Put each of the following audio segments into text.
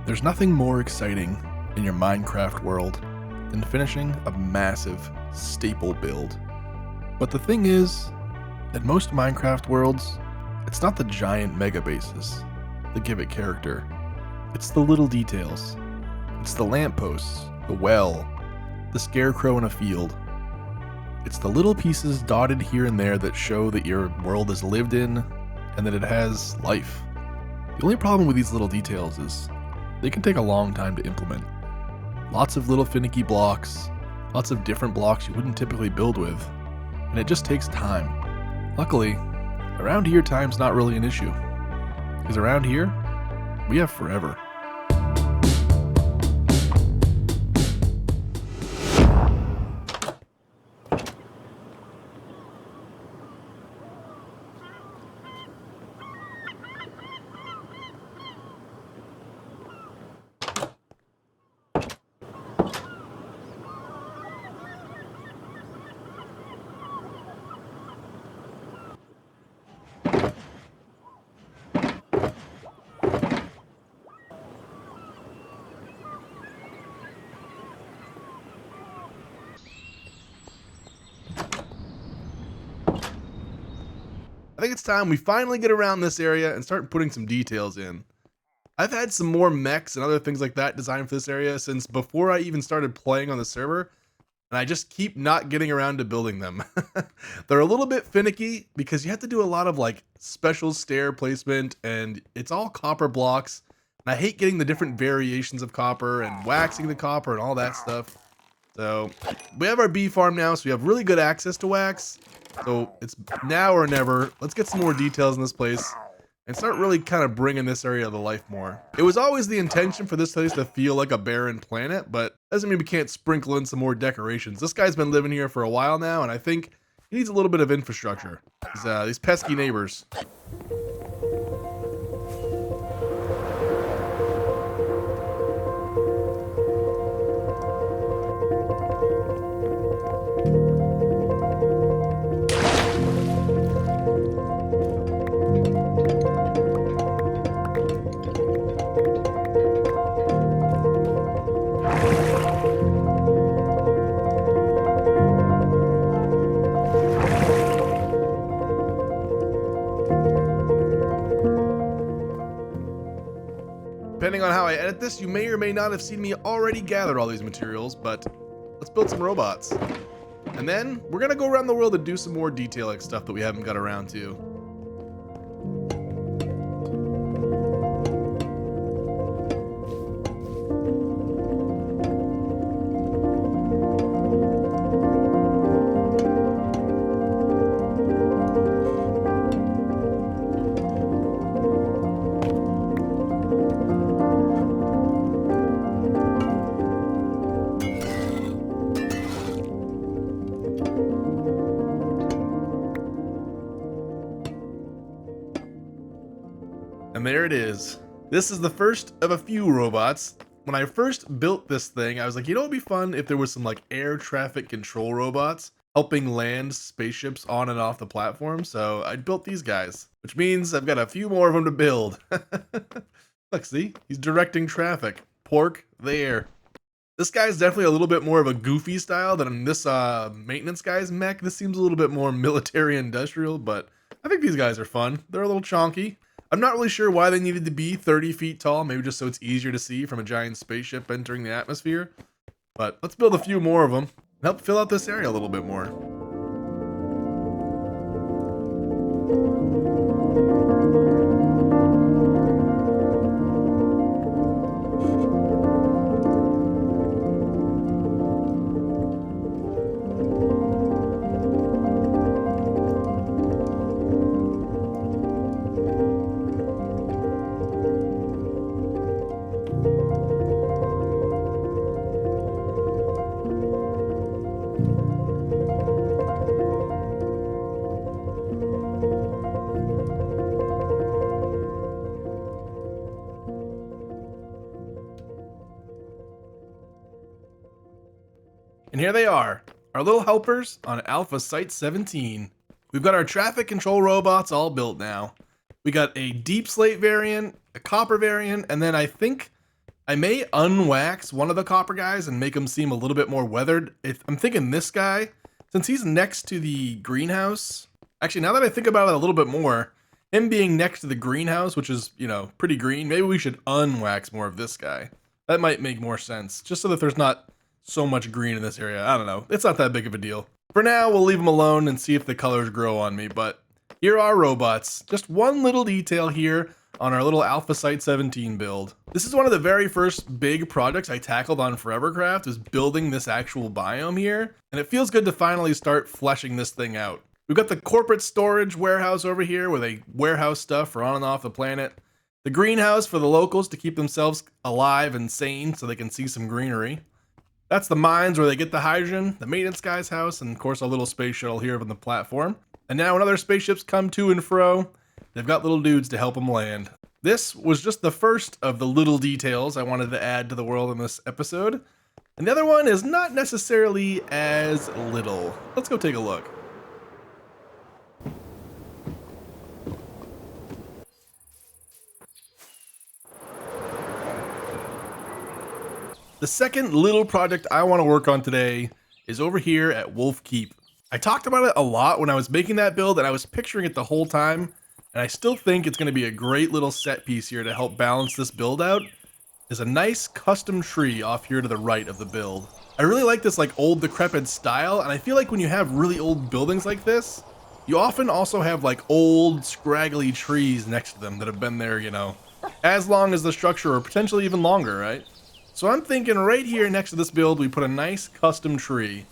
There's nothing more exciting in your Minecraft world than finishing a massive staple build. But the thing is, in most Minecraft worlds, it's not the giant mega bases that give it character. It's the little details. It's the lampposts, the well, the scarecrow in a field. It's the little pieces dotted here and there that show that your world is lived in and that it has life. The only problem with these little details is they can take a long time to implement. Lots of little finicky blocks, lots of different blocks you wouldn't typically build with, and it just takes time. Luckily, around here time's not really an issue, because around here, we have forever. I think it's time we finally get around this area and start putting some details in. I've had some more mechs and other things like that designed for this area since before I even started playing on the server, and I just keep not getting around to building them. They're a little bit finicky because you have to do a lot of like special stair placement, and it's all copper blocks, and I hate getting the different variations of copper and waxing the copper and all that stuff. So we have our bee farm now, so we have really good access to wax. So it's now or never. Let's get some more details in this place and start really kind of bringing this area to life more. It was always the intention for this place to feel like a barren planet, but doesn't mean we can't sprinkle in some more decorations. This guy's been living here for a while now, and I think he needs a little bit of infrastructure. These pesky neighbors. Depending on how I edit this, you may or may not have seen me already gather all these materials, but let's build some robots. And then we're gonna go around the world and do some more detailing stuff that we haven't got around to. And there it is. This is the first of a few robots. When I first built this thing, I was like, you know, it'd be fun if there was some like air traffic control robots helping land spaceships on and off the platform. So I built these guys, which means I've got a few more of them to build. Look, see, he's directing traffic. Pork there. This guy's definitely a little bit more of a goofy style than this maintenance guy's mech. This seems a little bit more military industrial, but I think these guys are fun. They're a little chonky. I'm not really sure why they needed to be 30 feet tall, maybe just so it's easier to see from a giant spaceship entering the atmosphere. But let's build a few more of them and help fill out this area a little bit more. And here they are, our little helpers on Alpha Site 17. We've got our traffic control robots all built now. We got a deep slate variant, a copper variant, and then I think I may unwax one of the copper guys and make him seem a little bit more weathered. I'm thinking this guy, since he's next to the greenhouse. Actually, now that I think about it a little bit more, him being next to the greenhouse, which is, pretty green, maybe we should unwax more of this guy. That might make more sense, just so that there's not so much green in this area. I don't know. It's not that big of a deal. For now, we'll leave them alone and see if the colors grow on me, but here are robots. Just one little detail here on our little Alpha Site 17 build. This is one of the very first big projects I tackled on Forevercraft, is building this actual biome here, and it feels good to finally start fleshing this thing out. We've got the corporate storage warehouse over here where they warehouse stuff for on and off the planet. The greenhouse for the locals to keep themselves alive and sane so they can see some greenery. That's the mines where they get the hydrogen, the maintenance guy's house, and of course a little space shuttle here on the platform. And now when other spaceships come to and fro, they've got little dudes to help them land. This was just the first of the little details I wanted to add to the world in this episode. And the other one is not necessarily as little. Let's go take a look. The second little project I want to work on today is over here at Wolf Keep. I talked about it a lot when I was making that build, and I was picturing it the whole time, and I still think it's going to be a great little set piece here to help balance this build out. There's a nice custom tree off here to the right of the build. I really like this old decrepit style, and I feel like when you have really old buildings like this, you often also have old scraggly trees next to them that have been there, as long as the structure, or potentially even longer, right? So I'm thinking right here next to this build, we put a nice custom tree.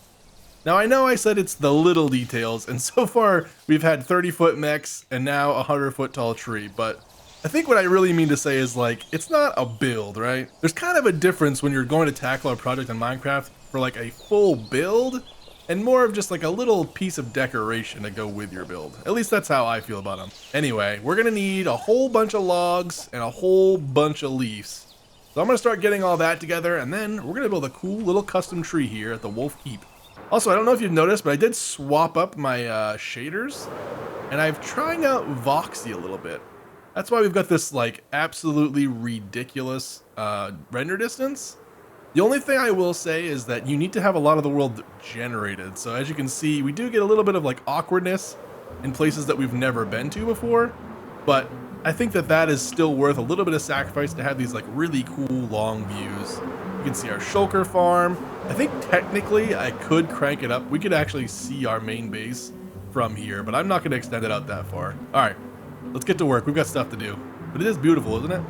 Now I know I said it's the little details, and so far we've had 30-foot mechs and now a 100-foot tall tree, but I think what I really mean to say is it's not a build, right? There's kind of a difference when you're going to tackle a project in Minecraft for a full build, and more of just a little piece of decoration to go with your build. At least that's how I feel about them. Anyway, we're gonna need a whole bunch of logs and a whole bunch of leaves. So I'm going to start getting all that together, and then we're going to build a cool little custom tree here at the Wolf Keep. Also, I don't know if you've noticed, but I did swap up my shaders, and I'm trying out Voxy a little bit. That's why we've got this absolutely ridiculous render distance. The only thing I will say is that you need to have a lot of the world generated. So as you can see, we do get a little bit of awkwardness in places that we've never been to before, but I think that is still worth a little bit of sacrifice to have these really cool long views. You can see our shulker farm. I think technically I could crank it up. We could actually see our main base from here, but I'm not going to extend it out that far. All right, let's get to work. We've got stuff to do, but it is beautiful, isn't it?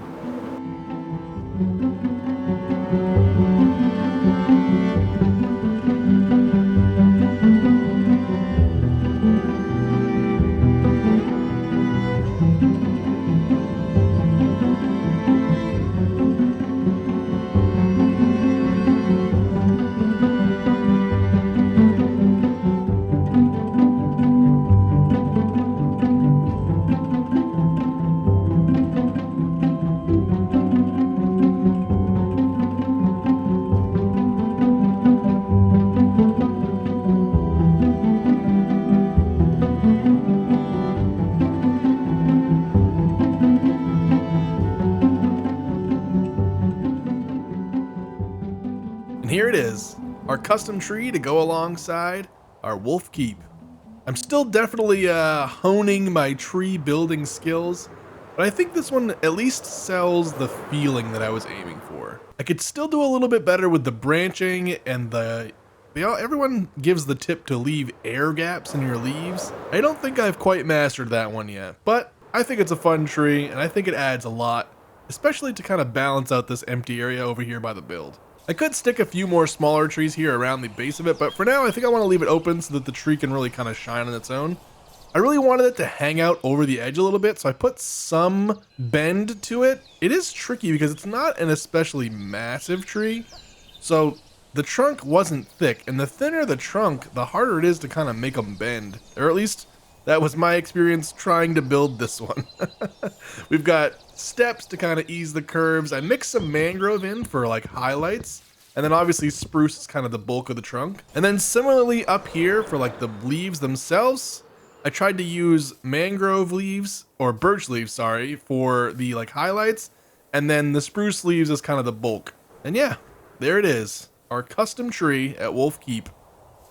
And here it is, our custom tree to go alongside our Wolf Keep. I'm still definitely honing my tree building skills, but I think this one at least sells the feeling that I was aiming for. I could still do a little bit better with the branching and everyone gives the tip to leave air gaps in your leaves. I don't think I've quite mastered that one yet, but I think it's a fun tree and I think it adds a lot, especially to kind of balance out this empty area over here by the build. I could stick a few more smaller trees here around the base of it, but for now I think I want to leave it open so that the tree can really kind of shine on its own. I really wanted it to hang out over the edge a little bit, so I put some bend to it. It is tricky because it's not an especially massive tree, so the trunk wasn't thick, and the thinner the trunk, the harder it is to kind of make them bend, or at least that was my experience trying to build this one. We've got steps to kind of ease the curves. I mixed some mangrove in for highlights, and then obviously spruce is kind of the bulk of the trunk. And then similarly up here for the leaves themselves, I tried to use mangrove leaves, or birch leaves, sorry, for the highlights, and then the spruce leaves is kind of the bulk. And yeah, there it is, our custom tree at Wolf Keep.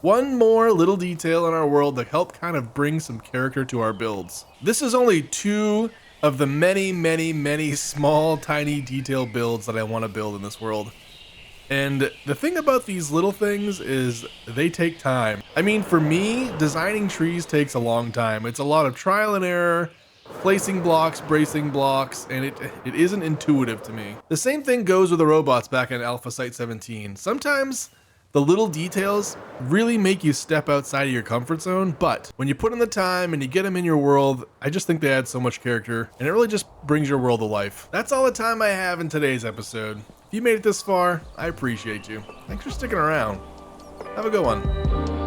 One more little detail in our world that helped kind of bring some character to our builds. This is only two of the many small, tiny detail builds that I want to build in this world. And the thing about these little things is they take time. I mean, for me, designing trees takes a long time. It's a lot of trial and error, placing blocks, bracing blocks, and it isn't intuitive to me. The same thing goes with the robots back in Alpha Site 17. Sometimes the little details really make you step outside of your comfort zone, but when you put in the time and you get them in your world, I just think they add so much character, and it really just brings your world to life. That's all the time I have in today's episode. If you made it this far, I appreciate you. Thanks for sticking around. Have a good one.